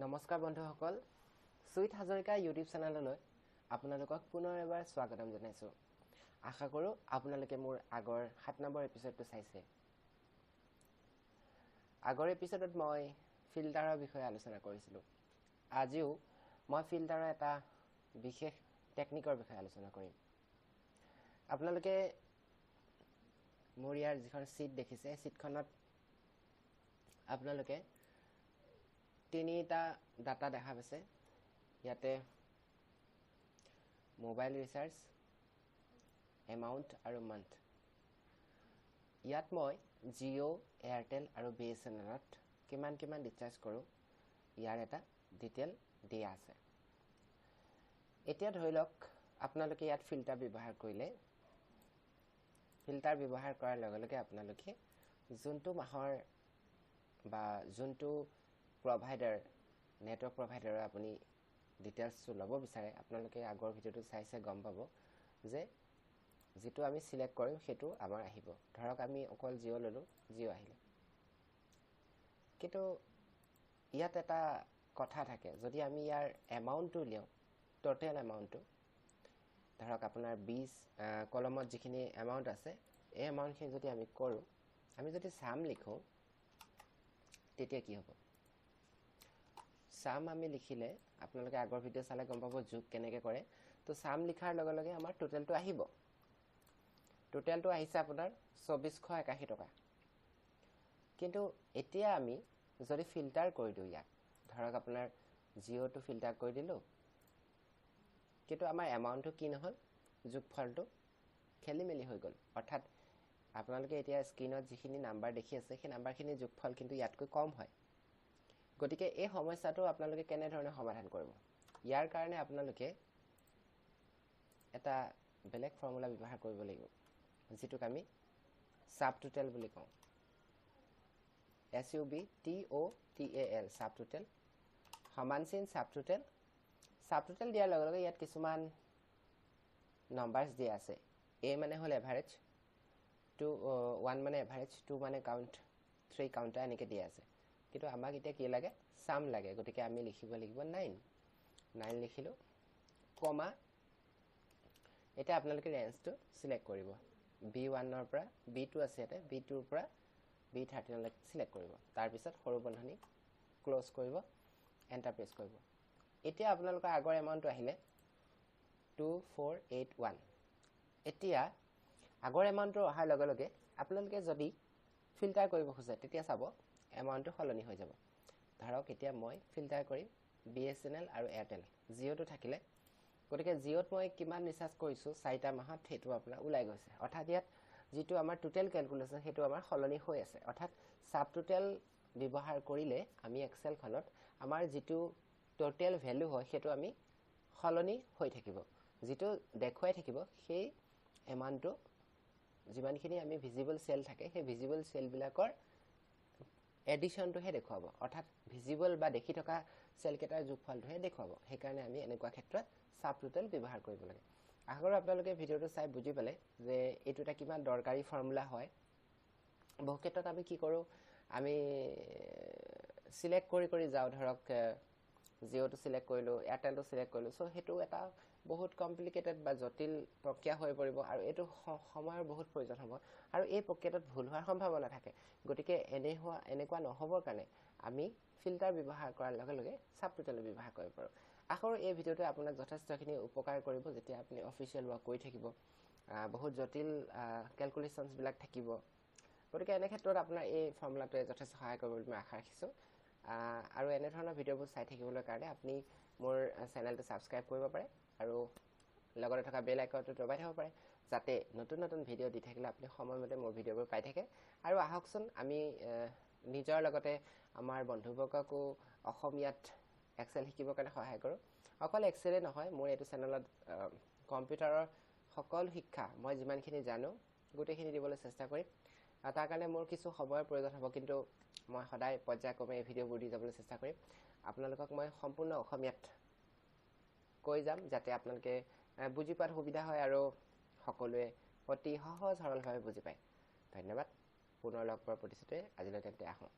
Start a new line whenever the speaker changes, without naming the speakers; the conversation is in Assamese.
নমস্কাৰ বন্ধুসকল সুইট হাজৰিকা ইউটিউব চেনেললৈ আপোনালোকক পুনৰ এবাৰ স্বাগতম জনাইছো আশা কৰো আপোনালোকে মোৰ আগৰ 7 নম্বৰ এপিসোডটো চাইছে আগৰ এপিসোডত মই ফিল্টাৰৰ বিষয়ে আলোচনা কৰিছিলো আজিও মই ফিল্টাৰৰ এটা বিশেষ টেকনিকৰ বিষয়ে আলোচনা কৰিম আপোনালোকে মোৰ ইয়াৰ যিখন শীট দেখিছে শীটখনত আপোনালোকে তিনিটা ডাটা দেখা পাইছে ইয়াতে মোবাইল ৰিচাৰ্জ এমাউন্ট আৰু মান্থ ইয়াত মই জিও এয়াৰটেল আৰু বিএসএনএলত কিমান ৰিচাৰ্জ কৰো ইয়াৰ এটা ডিটেইল দিয়া আছে এতিয়া ধৰি লওক আপোনালোকে ইয়াত ফিল্টাৰ ব্যৱহাৰ কৰিলে ফিল্টাৰ ব্যৱহাৰ কৰাৰ লগে লগে আপোনালোকে যোনটো মাহৰ বা যোনটো provider network provider আপুনি details লব বিচাৰে আপোনালোকে আগৰ ভিডিওটো চাইছে গম পাব যে যেটো আমি সিলেক্ট কৰিম হেতু আমাৰ আহিব ধৰক আমি অকল জিও ললো জিও আহিলে কিন্তু ইয়াত এটা কথা থাকে যদি আমি ইয়াৰ এমাউন্টটো লিও টোটাল এমাউন্টটো ধৰক আপোনাৰ 20 কলমত যিখিনি এমাউন্ট আছে এই এমাউন্টখিনি যদি আমি কৰো আমি যদি সাম লিখো তেতিয়া কি হ'ব সাম আমি লিখিলে আপোনালোকে আগৰ ভিডিও চালে গম পাব যোগ কেনেকৈ কৰে তো সাম লিখাৰ লগে লগে আমাৰ টোটালটো আহিব টোটালটো আহিছে আপোনাৰ 2481 টকা কিন্তু এতিয়া আমি যদি ফিল্টাৰ কৰি দিও ইয়াক ধৰক আপোনাৰ জিওটো ফিল্টাৰ কৰি দিলো কিন্তু আমাৰ এমাউন্টটো কি নহল যোগফলটো খেলিমেলি হৈ গল অৰ্থাৎ আপোনালোকে এতিয়া স্ক্ৰিনত যিখিনি নাম্বাৰ দেখি আছে সেই নাম্বাৰখিনি যোগফল কিন্তু ইয়াতকৈ কম হয় গতিকে এই সমস্যাটো আপোনালোকে কেনে ধৰণে সমাধান কৰিব ইয়াৰ কাৰণে আপোনালোকে এটা বেলেগ ফৰ্মুলা ব্যৱহাৰ কৰিব লাগিব যেটো আমি সাবটোটাল বুলি কওঁ SUBTOTAL সাবটোটাল সমানচিন সাবটোটাল সাবটোটাল দিয়াৰ লগে লগে ইয়াত কিছুমান নাম্বাৰস দিয়া আছে a মানে হল এভাৰেজ 1 মানে এভাৰেজ 2 মানে কাউন্ট 3 কাউন্টাৰ এনেকে দিয়া আছে কিন্তু আমাক এতিয়া কি লাগে সাম লাগে গতিকে আমি লিখিব লাগিব 9 লিখিলো কমা এটা আপোনালোকে ৰেঞ্জটো সিলেক্ট কৰিব B1 ৰ পৰা B2 আছে এটা B2 ৰ পৰা B13 লৈ সিলেক্ট কৰিব তাৰ পিছত সৰু বন্ধনী ক্লোজ কৰিব এন্টাৰ প্ৰেছ কৰিব এতিয়া আপোনালোকৰ আগৰ এমাউন্টটো আহিলে 2481 এতিয়া আগৰ এমাউন্টটো অহাৰ লগে লগে আপোনালোকে যদি ফিল্টাৰ কৰিব খোজে তেতিয়া চাব এমাউন্টটো সলনি হৈ যাব ধৰক এতিয়া মই ফিল্টাৰ কৰিম বিএসএনএল আৰু এয়াৰটেল জিওটো থাকিলে গতিকে জিওত মই কিমান ৰিচাৰ্জ কৰিছো 4টা মাহত হেতু আপোনাৰ উলাই গৈছে অৰ্থাৎ ইয়াত যেটো আমাৰ টোটাল ক্যালকুলেশন হেতু আমাৰ সলনি হৈ আছে অৰ্থাৎ সাবটোটাল ব্যৱহাৰ কৰিলে আমি এক্সেল খনত আমাৰ যেটো টোটাল ভ্যালু হয় হেতু আমি সলনি হৈ থাকিব যেটো দেখুৱাই থাকিব সেই এমাউন্টটো যিমানখিনি আমি ভিজিবল সেল থাকে সেই ভিজিবল সেল বিলাকৰ এডিশনটো হে দেখুৱাব অৰ্থাৎ ভিজিবল বা দেখি থকা সেল কেটাৰ যোগফলটো হে দেখুৱাব সেই কাৰণে আমি এনেকুৱা ক্ষেত্ৰত সাবটোটাল ব্যৱহাৰ কৰিব লাগে আগৰ আপোনালোকে ভিডিওটো চাই বুজি পালে যে এটোটা কিমান দৰকাৰী ফৰ্মুলা হয় বহু ক্ষেত্ৰত আমি কি কৰো আমি সিলেক্ট কৰি যাও ধৰক জিওটো সিলেক্ট কৰিলো এয়াৰটেলটো সিলেক্ট কৰিলো সো হেতু এটা বহুত কমপ্লিকেটেড বা জটিল প্ৰক্ৰিয়া হৈ পৰিব আৰু এটো সময়ৰ বহুত প্ৰয়োজন হ'ব আৰু এই প্ৰক্ৰিয়াত ভুল হোৱাৰ সম্ভাৱনা থাকে গতিকে এনেকুৱা নহবৰ কাৰণে আমি ফিল্টাৰ ব্যৱহাৰ কৰাৰ লগে লগে সাবটোটাল ব্যৱহাৰ কৰিব পাৰো আখৰ এই ভিডিওটো আপোনাক যথেষ্টখিনি উপকাৰ কৰিব যেতিয়া আপুনি অফিচিয়েল ওয়াৰ্ক কৰি থাকিব বহুত জটিল ক্যালকুলেশনস বিলাক থাকিব গতিকে এনে ক্ষেত্ৰত আপোনাৰ এই ফৰ্মুলাটোৱে যথেষ্ট সহায় কৰিব বুলি মই আশা ৰাখিছো আৰু এনে ধৰণৰ ভিডিওবোৰ চাই থাকিবলৈ কাৰণে আপুনি মোৰ চেনেলটো সাবস্ক্ৰাইব কৰিব পাৰে আৰু লগতে থকা বেল আইকনটো দবাই থব পাৰে যাতে নতুন ভিডিও দি থাকিলে আপুনি সময়মতে মোৰ ভিডিওবোৰ পাই থাকে আৰু আহকচোন আমি নিজৰ লগতে আমাৰ বন্ধুবৰ্গকো অসমীয়াত এক্সেল শিকিবৰ কাৰণে সহায় কৰো অকল এক্সেলে নহয় মোৰ এটো চেনেলত কম্পিউটাৰৰ সকলো শিক্ষা মই যিমানখিনি জানো গোটেইখিনি দিবলৈ চেষ্টা কৰিম তাৰ কাৰণে মোৰ কিছু সময়ৰ প্ৰয়োজন হ'ব কিন্তু মই সদায় পৰ্যায়ক্ৰমে এই ভিডিওবোৰ দি যাবলৈ চেষ্টা কৰিম আপোনালোকক মই সম্পূৰ্ণ অসমীয়াত কৈ যাম যাতে আপোনালোকে বুজি পোৱাত সুবিধা হয় আৰু সকলোৱে অতি সহজ সৰলভাৱে বুজি পায় ধন্যবাদ পুনৰ লগ পোৱাৰ প্ৰতিশ্ৰুতিৰে আজিলৈ তেন্তে আহোঁ